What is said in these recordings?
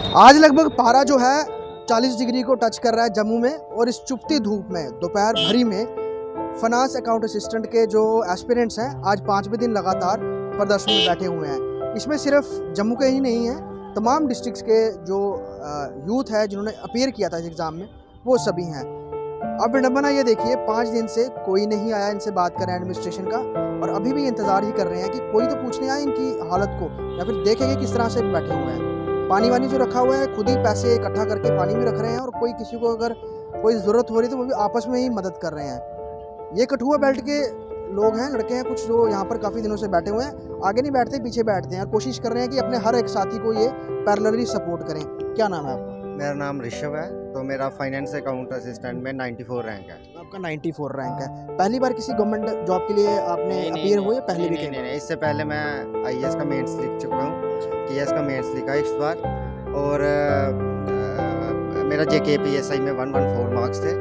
आज लगभग पारा जो है 40 डिग्री को टच कर रहा है जम्मू में, और इस चुभती धूप में दोपहर भरी में फाइनेंस अकाउंट असिस्टेंट के जो एस्पिरेंट्स हैं आज 5वें दिन लगातार प्रदर्शन में बैठे हुए हैं। इसमें सिर्फ जम्मू के ही नहीं हैं, तमाम डिस्ट्रिक्ट्स के जो यूथ है जिन्होंने अपीयर किया था इस एग्ज़ाम में वो सभी हैं। अब विडम्बना ये देखिए, 5 दिन से कोई नहीं आया इनसे बात करें एडमिनिस्ट्रेशन का, और अभी भी इंतज़ार ही कर रहे हैं कि कोई तो पूछने आए इनकी हालत को, या फिर देखेंगे किस तरह से बैठे हुए हैं। पानी वानी जो रखा हुआ है खुद ही पैसे इकट्ठा करके पानी में रख रहे हैं, और कोई किसी को अगर कोई ज़रूरत हो रही है तो वो भी आपस में ही मदद कर रहे हैं। ये कठुआ बेल्ट के लोग हैं, लड़के हैं कुछ जो यहाँ पर काफ़ी दिनों से बैठे हुए हैं, आगे नहीं बैठते पीछे बैठते हैं, और कोशिश कर रहे हैं कि अपने हर एक साथी को ये पैरेलली सपोर्ट करें। क्या नाम है आपका? मेरा नाम ऋषभ है। तो मेरा फाइनेंस अकाउंट असिस्टेंट में 94 रैंक है। आपका 94 रैंक है। पहली बार किसी गवर्नमेंट जॉब के लिए आपने अपीयर हुए? पहले भी नहीं, इससे पहले मैं आईएएस का मेंस लिख चुका हूँ, केएस का मेंस लिखा है इस बार, और मेरा जेकेपीएसआई में 114 मार्क्स थे।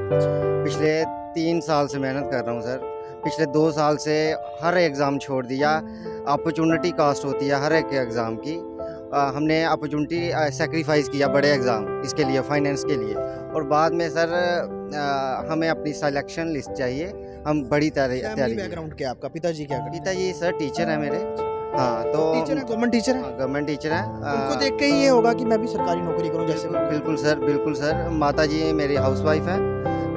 पिछले 3 साल से मेहनत कर रहा हूँ सर। पिछले 2 साल से हर एग्ज़ाम छोड़ दिया। अपॉर्चुनिटी कास्ट होती है हर एक एग्ज़ाम की। हमने अपॉर्चुनिटी सेक्रीफाइस किया बड़े एग्ज़ाम इसके लिए, फाइनेंस के लिए, और बाद में सर हमें अपनी सिलेक्शन लिस्ट चाहिए। हम बड़ी तैयारी। बैकग्राउंड क्या आपका? पिताजी क्या करते हैं? पिताजी सर टीचर है मेरे। हाँ, तो टीचर है, गवर्नमेंट टीचर है। गवर्नमेंट टीचर है। उनको देख के ही ये होगा कि मैं भी सरकारी नौकरी करूं जैसे। बिल्कुल सर, बिल्कुल सर। माता जी मेरी हाउसवाइफ है,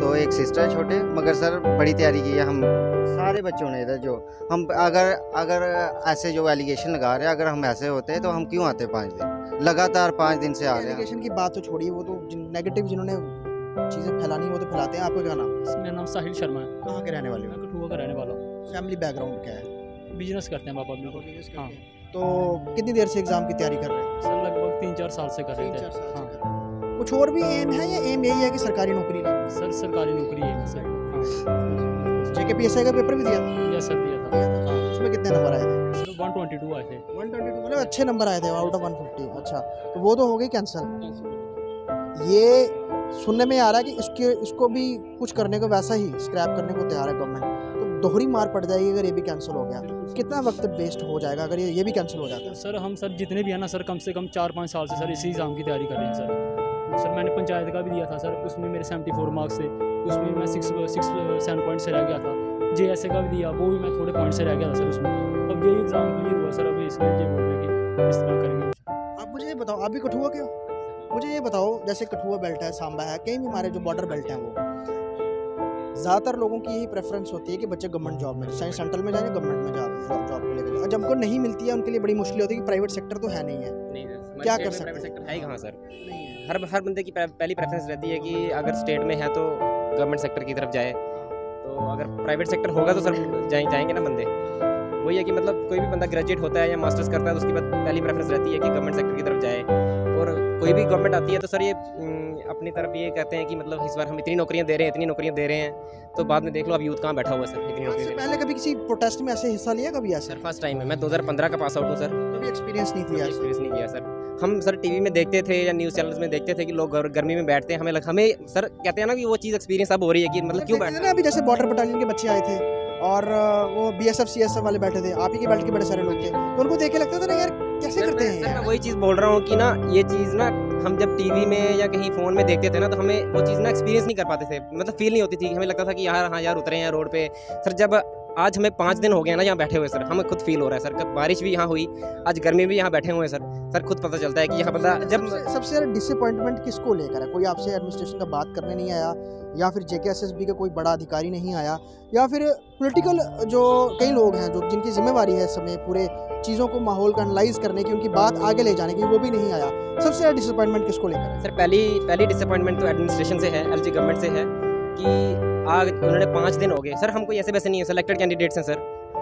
तो एक सिस्टर है छोटे, मगर सर बड़ी तैयारी की है हम सारे बच्चों ने इधर। जो हम अगर ऐसे जो एलिगेशन लगा रहे हैं, अगर हम ऐसे होते तो हम क्यों आते 5 दिन लगातार? 5 दिन से आ रहे हैं। एलिगेशन की बात तो छोड़िए, वो तो नेगेटिव जिन्होंने चीज़ें फैलानी वो तो फैलाते हैं। आपका क्या नाम? मेरा नाम साहिल शर्मा है। कहाँ के रहने वाले हो? मैं कठुआ का रहने वाला हूँ। फैमिली बैकग्राउंड क्या है? बिजनेस करते हैं पापा अपने को। हाँ तो कितनी देर से एग्जाम की तैयारी कर रहे हैं? सर लगभग 3-4 साल से कर रहे थे। हाँ कुछ और भी एम है या एम यही है कि सरकारी नौकरी लें? सर सरकारी नौकरी है सर। हाँ जेकेपीएसआई का पेपर भी दिया? यस सर दिया था। उसमें कितने नंबर आए थे? सर 122 आए थे। 122 मतलब अच्छे नंबर आए थे आउट ऑफ 150। अच्छा, तो वो तो हो गई कैंसिल। ये सुनने में आ रहा है कि इसको भी कुछ करने को, वैसा ही स्क्रैप करने को तैयार है गवर्नमेंट। तो दोहरी मार पड़ जाएगी अगर ये भी कैंसिल हो गया। कितना वक्त वेस्ट हो जाएगा अगर ये भी कैंसिल हो जाता है? सर हम सर जितने भी हैं ना सर, कम से कम 4-5 साल से सर इसी एग्ज़ाम की तैयारी कर रहे हैं सर। मैंने पंचायत का भी दिया था सर, उसमें मेरे 74 मार्क्स थे, उसमें मैं 6-7 पॉइंट से रह गया था। जेएसए का भी दिया, वो भी मैं थोड़े पॉइंट से रह गया था सर उसमें। अब यही एग्ज़ाम क्लियर हुआ सर, अभी इसलिए ये बोल रहे कि इस तरह करेंगे। आप मुझे ये बताओ, आप भी कठुआ के हो? मुझे ये बताओ, जैसे कठुआ बेल्ट है, सांबा है, कहीं भी हमारे जो बॉर्डर बेल्ट हैं, वो ज़्यादातर लोगों की यही प्रेफरेंस होती है कि बच्चे गवर्नमेंट जॉब में, चाहे सेंट्रल में जाए गवर्नमेंट में जॉब को लेकर। और जब उनको नहीं मिलती है उनके लिए बड़ी मुश्किल होती है कि प्राइवेट सेक्टर तो है नहीं है। नहीं क्या कर सकते हैं? प्राइवेट सेक्टर है ही कहाँ सर? नहीं है। हर बंदे की पहली प्रेफरेंस रहती है कि अगर स्टेट में है तो गवर्नमेंट सेक्टर की तरफ जाए, तो अगर प्राइवेट सेक्टर होगा तो सर जाएंगे ना बंदे। वही है कि मतलब कोई भी बंदा ग्रेजुएट होता है या मास्टर्स करता है तो उसकी पहली प्रेफरेंस रहती है कि गवर्नमेंट सेक्टर की तरफ जाए। और कोई भी गवर्नमेंट आती है तो सर ये अपनी तरफ ये कहते हैं कि मतलब इस बार हम इतनी नौकरियां दे रहे हैं, तो बाद में देख लो अब यूथ कहाँ बैठा हुआ है सर इतनी नौकरियां। पहले कभी किसी प्रोटेस्ट में ऐसे हिस्सा लिया कभी ऐसे? सर फर्स्ट टाइम है, मैं 2015 का पास आउट हूँ सर। कभी एक्सपीरियंस नहीं किया? एक्सपीरियंस नहीं किया सर। हम सर टीवी में देखते थे या न्यूज़ चैनल्स में देखते थे कि लोग गर्मी में बैठते हैं, हमें सर कहते हैं ना कि वो चीज़ एक्सपीरियंस अब हो रही है कि मतलब क्यों बैठते हैं। अभी जैसे बॉर्डर बटालियन के बच्चे आए थे और वो बीएसएफ सीएसएफ वाले बैठे थे, आप ही के बेल्ट के बड़े सारे लोग थे, तो उनको देख के लगता था ना यार कैसे करते हैं। मैं वही चीज़ बोल रहा हूँ कि ना ये चीज़ ना हम जब टीवी में या कहीं फ़ोन में देखते थे ना, तो हमें वो चीज़ ना एक्सपीरियंस नहीं कर पाते थे, मतलब फील नहीं होती थी। हमें लगता था कि यार हाँ यार उतरे हैं रोड पे। सर जब आज हमें 5 दिन हो गए ना यहाँ बैठे हुए सर, हमें खुद फील हो रहा है सर। कब बारिश भी यहाँ हुई, आज गर्मी भी यहाँ बैठे हुए हैं सर खुद पता चलता है कि यहाँ बंदा जब सबसे ज़्यादा डिसअपॉइंटमेंट किसको लेकर है? कोई आपसे एडमिनिस्ट्रेशन का बात करने नहीं आया, या फिर जेकेएसएसबी का कोई बड़ा अधिकारी नहीं आया, या फिर पॉलिटिकल जो कई लोग हैं जो जिनकी जिम्मेवारी है इस समय पूरे चीज़ों को माहौल का एनालाइज करने की, उनकी बात आगे ले जाने की, वो भी नहीं आया? सबसे ज़्यादा डिसअपॉइंटमेंट किसको लेकर है? सर पहली डिसअपॉइंटमेंट तो एडमिनिस्ट्रेशन से है, एलजी गवर्नमेंट से है कि आज उन्होंने 5 दिन हो गए सर। हम कोई ऐसे वैसे नहीं है, सिलेक्टेड कैंडिडेट्स हैं सर।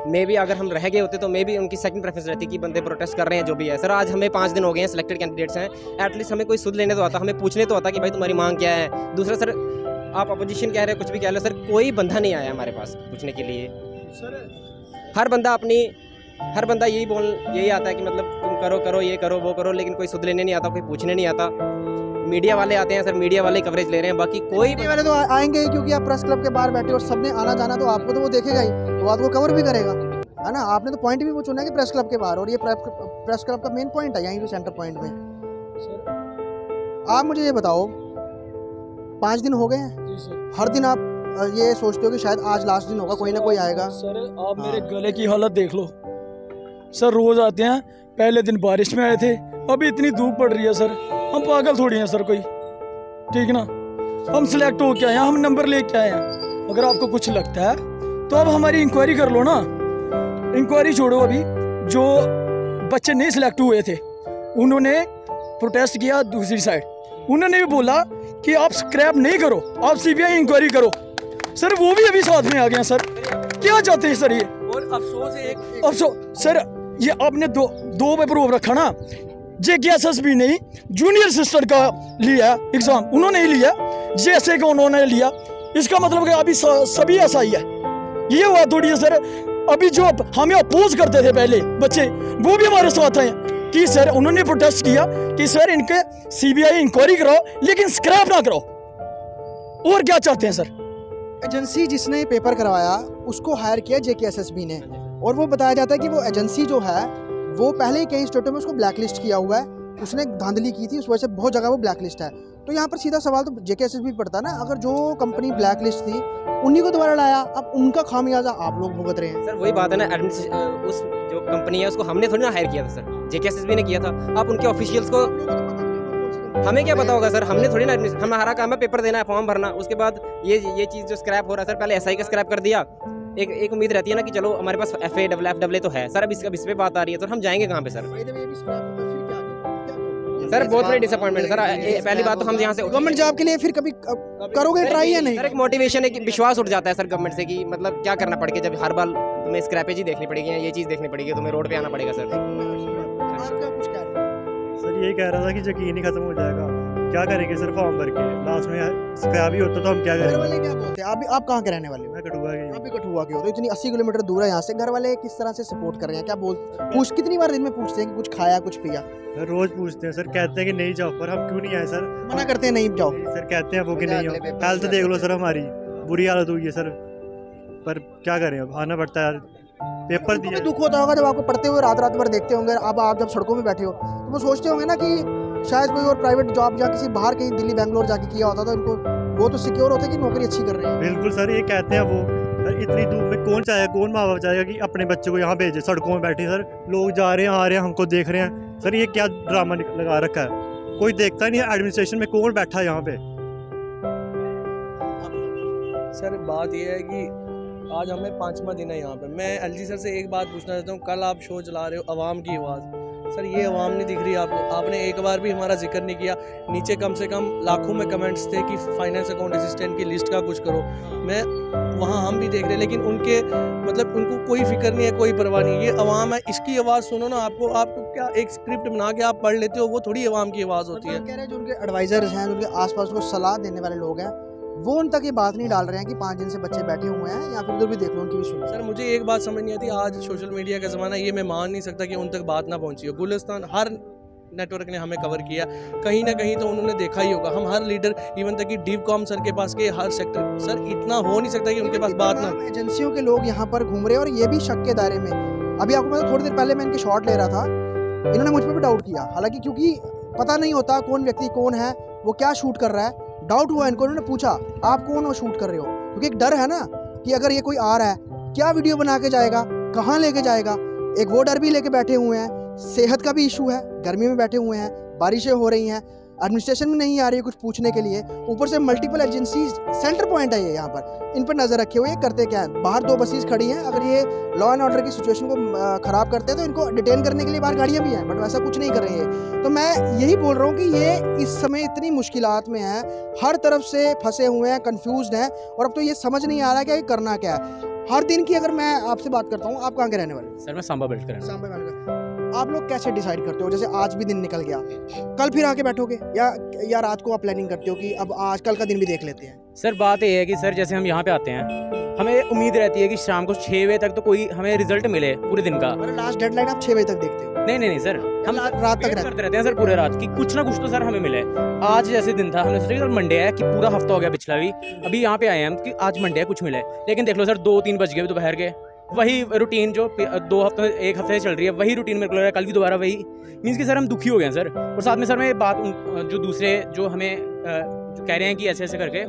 मे भी अगर हम रह गए होते तो मे भी उनकी सेकंड प्रेफरेंस रहती कि बंदे प्रोटेस्ट कर रहे हैं जो भी है सर। आज हमें 5 दिन हो गए हैं, सिलेक्टेड कैंडिडेट्स हैं, एटलीस्ट हमें कोई सुध लेने तो आता, हमें पूछने तो आता कि भाई तुम्हारी मांग क्या है। दूसरा सर आप अपोजिशन कह रहे हो, कुछ भी कह रहे हो सर, कोई बंदा नहीं आया हमारे पास पूछने के लिए सर। हर बंदा यही आता है कि मतलब तुम करो ये करो वो करो, लेकिन कोई सुध लेने नहीं आता, कोई पूछने नहीं आता। मीडिया वाले आते हैं सर, मीडिया वाले कवरेज ले रहे हैं, बाकी कोई मीडिया वाले तो आएंगे ही, क्योंकि आप प्रेस क्लब के बाहर बैठे और सबने आना जाना, तो आपको तो वो देखेगा ही, तो आपको कवर भी करेगा, है ना। आपने तो पॉइंट भी वो चुना है कि प्रेस क्लब के बाहर, और ये प्रेस क्लब का मेन पॉइंट है यहीं पे सेंटर पॉइंट में। सर आप मुझे ये बताओ, 5 दिन हो गए हैं, जी सर। हर दिन आप ये सोचते हो कि शायद आज लास्ट दिन होगा, कोई ना कोई आएगा। सर आप मेरे हाँ। गले की हालत देख लो सर, रोज आते हैं, पहले दिन बारिश में आए थे, अभी इतनी धूप पड़ रही है सर, हम पागल थोड़ी हैं सर कोई, ठीक ना। हम सिलेक्ट हो के आए हैं, हम नंबर लेके आए हैं। अगर आपको कुछ लगता है तो आप हमारी इंक्वायरी कर लो ना। इंक्वायरी छोड़ो, अभी जो बच्चे नहीं सिलेक्ट हुए थे उन्होंने प्रोटेस्ट किया दूसरी साइड, उन्होंने भी बोला कि आप स्क्रैप नहीं करो, आप सीबीआई इंक्वायरी करो। सर वो भी अभी साथ में आ गए हैं सर, क्या चाहते हैं सर ये? और अफसोस है एक अफसोस सर, ये आपने दो पेपर वो रखा ना, JKSSB नहीं, जूनियर असिस्टेंट का लिया एग्जाम उन्होंने ही लिया, JSA का उन्होंने लिया, इसका मतलब कि अभी सभी ऐसा ही है। ये बात थोड़ी है सर, अभी जो हमें अपोज करते थे पहले बच्चे, वो भी हमारे साथ आए कि सर उन्होंने प्रोटेस्ट किया कि सर इनके CBI इंक्वायरी कराओ लेकिन स्क्रैप ना कराओ। और क्या चाहते हैं सर? एजेंसी जिसने पेपर करवाया उसको हायर किया JKSSB ने, और वो बताया जाता है कि वो एजेंसी जो है वो पहले ही कई स्टेटों में उसको ब्लैकलिस्ट किया हुआ है, उसने धांधली की थी, उस वजह से बहुत जगह वो ब्लैकलिस्ट है। तो यहाँ पर सीधा सवाल तो JKSSB पड़ता है ना, अगर जो कंपनी ब्लैकलिस्ट थी उन्हीं को दोबारा लाया, अब उनका खामियाजा आप लोग भुगत रहे हैं। सर वही बात है ना, उस जो कंपनी है उसको हमने थोड़ी ना हायर किया था सर, JKSSB ने किया था। आप उनके ऑफिशियल्स को, हमें क्या पता होगा सर, हमने थोड़ी ना हमारा काम है पेपर देना है, फॉर्म भरना, उसके बाद ये चीज़ जो स्क्रैप हो रहा है सर, पहले SI का स्क्रैप कर दिया। एक उम्मीद रहती है ना कि चलो हमारे पास FA FFA तो है सर, अब इस पे बात आ रही है तो हम जाएंगे कहाँ पे सर? सर बहुत बड़ी डिसअपॉइंटमेंट है सर। पहली बात तो हम यहाँ से गवर्नमेंट जॉब के लिए फिर कभी करोगे ट्राई या नहीं? सर एक मोटिवेशन है कि विश्वास उठ जाता है सर गवर्नमेंट से कि मतलब क्या करना पड़ गया, जब हर बार तुम्हें स्क्रैपेज ही देखनी पड़ेगी, ये चीज़ देखनी पड़ेगी, तुम्हें रोड पे आना पड़ेगा सर। आपका कुछ क्या है? सर यही कह रहा था कि यकीन ही खत्म हो जाएगा, क्या करेंगे सर फॉर्म भर के, लास्ट में स्क्रैप ही होता तो हम क्या घर करेंगे? वाले क्या बोलते हैं? आप कहाँ के रहने वाले हो? मैं कटुआ आप के भी कठुआ के हो, तो इतनी 80 किलोमीटर दूर है यहाँ से, घर वाले किस तरह से सपोर्ट कर रहे हैं? क्या पूछ कितनी बार दिन में पूछते हैं कि कुछ खाया कुछ पिया? रोज पूछते हैं सर, कहते हैं कि नहीं जाओ, पर हम क्यों नहीं आए सर? मना करते हैं नहीं जाओ। नहीं सर, कहते हैं वो कि नहीं हो, हेल्थ देख लो सर, हमारी बुरी हालत हुई है सर, पर क्या करें अब आना पड़ता है यार, पेपर उनको भी दिया। दुख होता होगा जब आपको पढ़ते हुए रात भर देखते होंगे, अब आप जब सड़कों में बैठे हो तो वो सोचते होंगे ना कि शायद कोई और प्राइवेट जॉब या किसी बाहर कहीं दिल्ली बैंगलोर जाके किया होता तो इनको वो तो सिक्योर होते कि नौकरी अच्छी कर रहे हैं। बिल्कुल सर, ये कहते हैं वो, सर इतनी धूप में कौन चाहेगा, कौन माँ बाप चाहेगा कि अपने बच्चे को यहाँ भेजे, सड़कों में बैठे सर, लोग जा रहे हैं आ रहे हैं, हमको देख रहे हैं सर, ये क्या ड्रामा लगा रखा है, कोई देखता नहीं है एडमिनिस्ट्रेशन में कौन बैठा है यहाँ पे। सर बात यह है कि आज हमें 5वां दिन है यहाँ पे। मैं LG सर से एक बात पूछना चाहता हूँ, कल आप शो चला रहे हो अवाम की आवाज़, सर ये अवाम नहीं दिख रही आपको, आपने एक बार भी हमारा जिक्र नहीं किया। नीचे कम से कम लाखों में कमेंट्स थे कि फाइनेंस अकाउंट असिस्टेंट की लिस्ट का कुछ करो, मैं वहाँ हम भी देख रहे हैं, लेकिन उनके मतलब उनको कोई फिक्र नहीं है, कोई परवाह नहीं है। ये अवाम है, इसकी आवाज़ सुनो ना। आपको क्या एक स्क्रिप्ट बना के आप पढ़ लेते हो, वो थोड़ी अवाम की आवाज़ होती है। कह रहे हैं जो उनके एडवाइजर्स हैं, जो उनके आसपास को सलाह देने वाले लोग हैं, वो उन तक ये बात नहीं डाल रहे हैं कि 5 दिन से बच्चे बैठे हुए हैं, या फिर उधर भी देख लो उनकी भी सुनो। सर मुझे एक बात समझ नहीं आती, आज सोशल मीडिया का ज़माना, ये मैं मान नहीं सकता कि उन तक बात ना पहुंची हो। गुलिस्तान हर नेटवर्क ने हमें कवर किया, कहीं ना कहीं तो उन्होंने देखा ही होगा। हम हर लीडर, इवन तक कि DIVCOM सर के पास के हर सेक्टर, सर इतना हो नहीं सकता कि उनके पास बात ना। एजेंसियों के लोग यहाँ पर घूम रहे हैं और ये भी शक के दायरे में। अभी आपको पता, थोड़ी देर पहले मैं इनके शॉट ले रहा था, इन्होंने मुझ पर भी डाउट किया, हालांकि क्योंकि पता नहीं होता कौन व्यक्ति कौन है, वो क्या शूट कर रहा है। डाउट हुआ इनको, उन्होंने पूछा आप कौन हो शूट कर रहे हो, क्योंकि एक डर है ना कि अगर ये कोई आ रहा है क्या वीडियो बना के जाएगा, कहाँ लेके जाएगा, एक वो डर भी लेके बैठे हुए हैं। सेहत का भी इशू है, गर्मी में बैठे हुए हैं, बारिशें हो रही हैं, एडमिनिस्ट्रेशन में नहीं आ रही है कुछ पूछने के लिए, ऊपर से मल्टीपल एजेंसीज सेंटर पॉइंट है ये यहाँ पर, इन पर नज़र रखे हुए। ये करते क्या है, बाहर 2 बसेस खड़ी हैं, अगर ये लॉ एंड ऑर्डर की सिचुएशन को ख़राब करते हैं तो इनको डिटेन करने के लिए बाहर गाड़ियाँ भी हैं, बट वैसा कुछ नहीं कर रहे हैं। तो मैं यही बोल रहा हूँ कि ये इस समय इतनी मुश्किलात में है, हर तरफ से फंसे हुए हैं, कन्फ्यूज़ हैं, और अब तो ये समझ नहीं आ रहा है कि करना क्या है। हर दिन की अगर मैं आपसे बात करता हूँ, आप कहाँ के रहने वाले? सर मैं सांबा बेल्ट कर सांबा वाले का। आप लोग कैसे डिसाइड करते हो, जैसे आज भी दिन निकल गया, कल फिर आके बैठोगे, या रात को आप प्लानिंग करते हो कि अब आज कल का दिन भी देख लेते हैं? सर बात ये है कि सर जैसे हम यहाँ पे आते हैं, हमें उम्मीद रहती है कि शाम को 6 बजे तक तो कोई हमें रिजल्ट मिले पूरे दिन का। और लास्ट डेडलाइन आप 6 बजे तक देखते हो? नहीं सर, हम रात तक वेट करते रहते हैं सर पूरे रात कि कुछ ना कुछ तो सर हमें मिले। आज जैसे दिन था, हमने सोचा कि सर मंडे है, कि पूरा हफ्ता हो गया पिछला भी, अभी यहाँ पे आए हैं हम कि आज मंडे है कुछ मिले, लेकिन देख लो सर 2-3 बज गए दोपहर के, वही रूटीन जो 2 हफ्ते 1 हफ्ते से चल रही है, वही रूटीन मेरे को लग रहा है कल भी दोबारा वही। मीन्स कि सर हम दुखी हो गए हैं सर। और साथ में सर मैं बात जो दूसरे जो हमें जो कह रहे हैं कि ऐसे ऐसे करके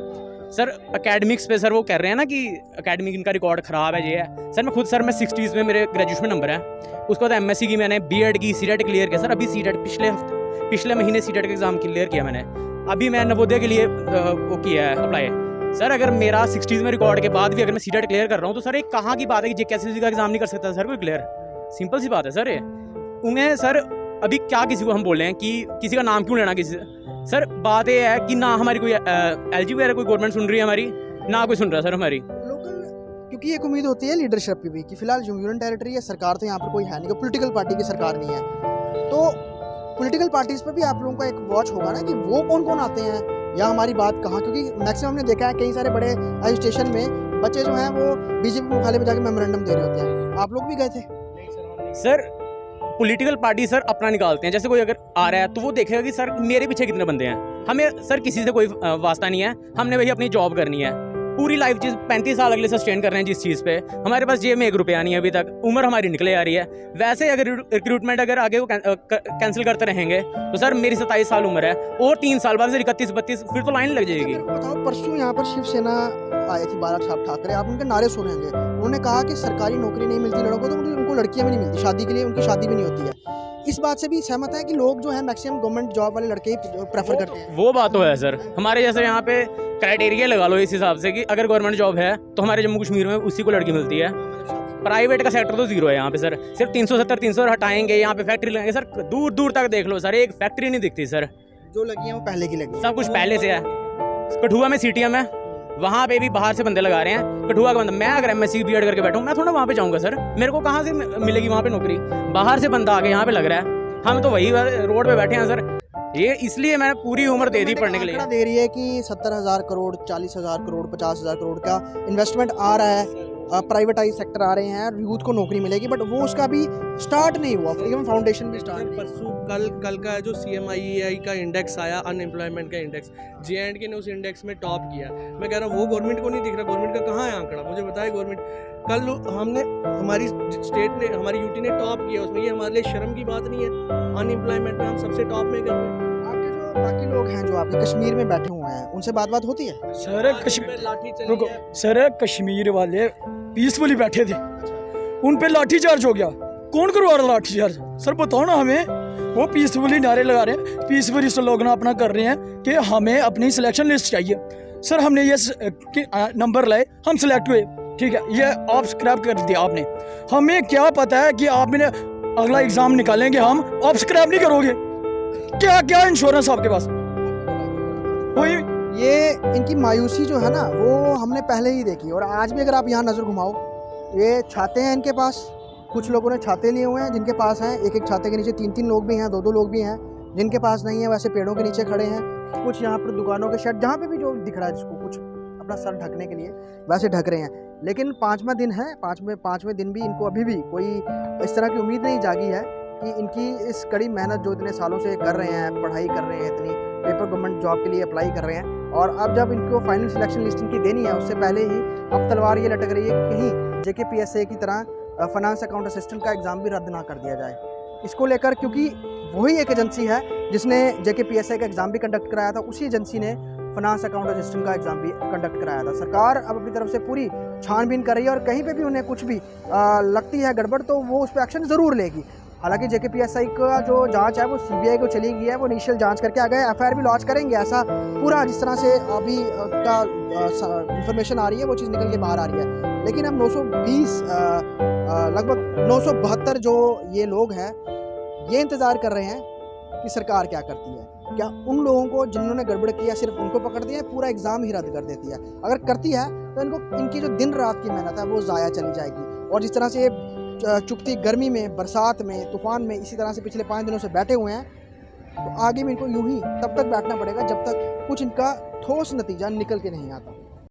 सर एकेडमिक्स पे सर वो कह रहे हैं ना कि एकेडमिक इनका रिकॉर्ड ख़राब है, ये है सर। मैं खुद सर मैं 60s में मेरे ग्रेजुएशन में नंबर है, उसके बाद एमएससी की मैंने बीएड की, सीटेट क्लियर किया सर। अभी सीटेट पिछले महीने सीटेट का एग्ज़ाम क्लियर किया मैंने। अभी मैं नवोदय के लिए वो किया है अप्लाई सर। अगर मेरा 60s में रिकॉर्ड के बाद भी अगर मैं सीटेट क्लियर कर रहा हूँ तो सर एक कहाँ की बात है कि JKCC का एग्ज़ाम नहीं कर सकता सर कोई क्लियर? सिंपल सी बात है सर ये। उन्हें सर अभी क्या किसी को हम बोल रहे हैं कि किसी का नाम क्यों लेना किसी से? सर बात ये है कि ना हमारी कोई LG वगैरह कोई गवर्नमेंट सुन रही है हमारी, ना कोई सुन रहा है सर हमारी। लोकल, क्योंकि एक उम्मीद होती है लीडरशिप की भी कि फिलहाल जो यूनियन टेरिटरी है, सरकार तो यहाँ पर कोई है नहीं, पॉलिटिकल पार्टी की सरकार नहीं है, तो पॉलिटिकल पार्टीज़ पर भी आप लोगों का एक वॉच होगा ना कि वो कौन कौन आते हैं या हमारी बात कहाँ, क्योंकि मैक्सिमम हमने देखा है कई सारे बड़े एजुटेशन में बच्चे जो हैं वो बीजेपी मुख्यालय में जाकर मेमोरेंडम दे रहे होते हैं। आप लोग भी गए थे? सर पॉलिटिकल पार्टी सर अपना निकालते हैं, जैसे कोई अगर आ रहा है तो वो देखेगा कि सर मेरे पीछे कितने बंदे हैं। हमें सर किसी से कोई वास्ता नहीं है, हमने वही अपनी जॉब करनी है। पूरी लाइफ चीज़ 35 साल अगले सस्टेन कर रहे हैं जिस चीज़ पे, हमारे पास जेब में 1 रुपया नहीं है अभी तक, उम्र हमारी निकले आ रही है। वैसे अगर रिक्रूटमेंट अगर आगे वो कैंसिल करते रहेंगे तो सर मेरी 27 साल उम्र है और 3 साल बाद फिर 31-32 फिर तो लाइन लग जाएगी। बताओ, परसों यहाँ पर शिवसेना आए थी, बाला साहब ठाकरे, आप उनके नारे सुने होंगे। उन्होंने कहा कि सरकारी नौकरी नहीं मिलती लड़कों को तो उनको लड़कियाँ भी नहीं मिलती, शादी के लिए उनकी शादी भी नहीं होती है। इस बात से भी सहमत है कि लोग जो है मैक्सिमम गवर्नमेंट जॉब वाले लड़के ही प्रेफर करते हैं? वो बात तो है सर। हमारे जैसे यहाँ पे क्राइटेरिया लगा लो इस हिसाब से कि अगर गवर्नमेंट जॉब है तो हमारे जम्मू कश्मीर में उसी को लड़की मिलती है। प्राइवेट का सेक्टर तो जीरो है यहाँ पे सर। सिर्फ 370-300 हटाएंगे, यहाँ पे फैक्ट्री लगेंगे सर, दूर दूर तक देख लो सर, एक फैक्ट्री नहीं दिखती सर। जो लगी है वो पहले की लगी, सब कुछ पहले से है। कठुआ में CTM है, वहाँ पे भी बाहर से बंदे लगा रहे हैं। कठुआ का बंदा, मैं अगर MSc BEd करके बैठूँ मैं थोड़ा वहाँ पे जाऊँगा सर, मेरे को कहाँ से मिलेगी वहाँ पे नौकरी? बाहर से बंदा आके यहाँ पे लग रहा है, हम तो वही रोड पे बैठे हैं सर। ये इसलिए मैंने पूरी उम्र दे दी पढ़ने के लिए। दे रही है कि 70,000 करोड़, 40,000 करोड़, 50,000 करोड़ का इन्वेस्टमेंट आ रहा है, प्राइवेटाइज सेक्टर आ रहे हैं, यूथ को नौकरी मिलेगी, बट वो उसका भी स्टार्ट नहीं हुआ, इवन फाउंडेशन भी स्टार्ट नहीं। परसों कल का जो CMIEI का इंडेक्स आया, अनएम्प्लॉयमेंट का इंडेक्स, J&K ने उस इंडेक्स में टॉप किया। मैं कह रहा हूँ वो गवर्नमेंट को नहीं दिख रहा, गवर्नमेंट का कहाँ है आंकड़ा? मुझे बताए गवर्नमेंट। कल हमने हमारी स्टेट ने, हमारी यूटी ने टॉप किया उसमें, ये हमारे लिए शर्म की बात नहीं है? अनएम्प्लॉयमेंट में हम सबसे टॉप में कर रहे हैं। आपके जो बाकी लोग हैं जो आपके कश्मीर में बैठे हुए हैं, उनसे बात होती है? सर कश्मीर लाठी चली रुको, है। सर कश्मीर वाले पीसफुली बैठे थे, उन पे लाठी चार्ज हो गया। कौन करवा रहा लाठी चार्ज? सर बताओ ना हमें। वो पीसफुली नारे लगा रहे हैं, पीसफुली स्लोगन अपना कर रहे हैं कि हमें अपनी सिलेक्शन लिस्ट चाहिए। सर हमने ये नंबर लाए, हम सिलेक्ट हुए, ठीक है, ये आप स्क्रैप कर दिया आपने। हमें क्या पता है कि आपने अगला एग्जाम निकालेंगे हम, आप स्क्रैप नहीं करोगे? क्या क्या इंश्योरेंस आपके पास? वही ये इनकी मायूसी जो है ना वो हमने पहले ही देखी, और आज भी अगर आप यहाँ नज़र घुमाओ, ये छाते हैं इनके पास, कुछ लोगों ने छाते लिए हुए हैं, जिनके पास हैं एक एक छाते के नीचे 3-3 लोग भी हैं, 2-2 लोग भी हैं। जिनके पास नहीं है वैसे पेड़ों के नीचे खड़े हैं, कुछ यहाँ पर दुकानों के शेड, जहाँ पे भी जो दिख रहा है जिसको कुछ अपना सर ढकने के लिए वैसे ढक रहे हैं। लेकिन 5वां दिन है, पाँचवें दिन भी इनको अभी भी कोई इस तरह की उम्मीद नहीं जागी है कि इनकी इस कड़ी मेहनत जो इतने सालों से कर रहे हैं, पढ़ाई कर रहे हैं, इतनी पेपर गवर्नमेंट जॉब के लिए अप्लाई कर रहे हैं, और अब जब इनको फाइनल सिलेक्शन लिस्ट इनकी देनी है उससे पहले ही अब तलवार ये लटक रही है कि कहीं JKPSA की तरह फाइनेंस अकाउंट असिस्टेंट का एग्ज़ाम भी रद्द ना कर दिया जाए। इसको लेकर, क्योंकि वही एक एजेंसी है जिसने JKPSA का एग्ज़ाम भी कंडक्ट कराया था, उसी एजेंसी ने फाइनेंस अकाउंट असिस्टेंट का एग्ज़ाम भी कंडक्ट कराया था। सरकार अब अपनी तरफ से पूरी छानबीन कर रही है, और कहीं पे भी उन्हें कुछ भी लगती है गड़बड़ तो वो उस पर एक्शन ज़रूर लेगी। हालांकि JKPSA का जो जांच है वो CBI को चली गई है, वो इनिशियल जांच करके आ गए, FIR भी लॉन्च करेंगे, ऐसा पूरा जिस तरह से अभी का इंफॉर्मेशन आ रही है वो चीज़ निकल के बाहर आ रही है। लेकिन अब 920 लगभग 972 जो ये लोग हैं ये इंतज़ार कर रहे हैं कि सरकार क्या करती है। क्या उन लोगों को जिन्होंने गड़बड़ किया सिर्फ उनको पकड़ती है, पूरा एग्ज़ाम ही रद्द कर देती है? अगर करती है तो इनकी जो दिन रात की मेहनत है वो ज़ाया चली जाएगी। और जिस तरह से चुभती गर्मी में, बरसात में, तूफान में इसी तरह से पिछले 5 दिनों से बैठे हुए हैं, तो आगे भी इनको यूं ही तब तक बैठना पड़ेगा जब तक कुछ इनका ठोस नतीजा निकल के नहीं आता।